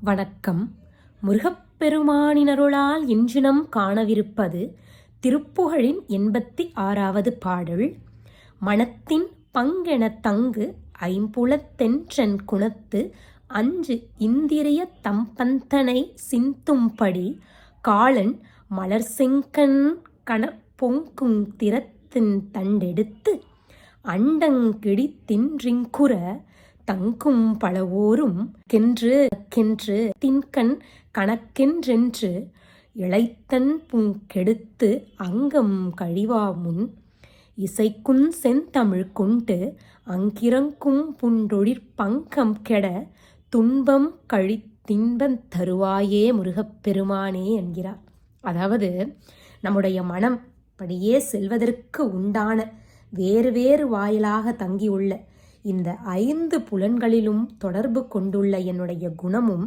வணக்கம். முருகப்பெருமானினருளால் இன்றினம் காணவிருப்பது திருப்புகழின் 86வது பாடல். மனத்தின் பங்கெனத் தங்கு ஐம்புலத்தென்றன் குணத்து அஞ்சு இந்திரிய தம்பந்தனை சிந்தும்படி காலன் மலர்செங்கண் கணப்பொங்கும் திறத்தின் தண்டெடுத்து அண்டங்கிடித்தின்றிங்குற தங்கும் பலவோரும் கென்று தின்கண் கணக்கென்றென்று இளைத்தன் புங்கெடுத்து அங்கம் கழிவாமுன் இசைக்குஞ் செந்தமிழ் கொண்டு அங்கிரங்கும் புண்டொழிற் பங்கம் கெட துன்பம் கழித்தின்பந் தருவாயே முருகப்பெருமானே என்கிறார். அதாவது நம்முடைய மனம் படியே செல்வதற்கு உண்டான வேறு வேறு வாயிலாக தங்கியுள்ள இந்த 5 புலன்களிலும் தொடர்பு கொண்டுள்ள என்னுடைய குணமும்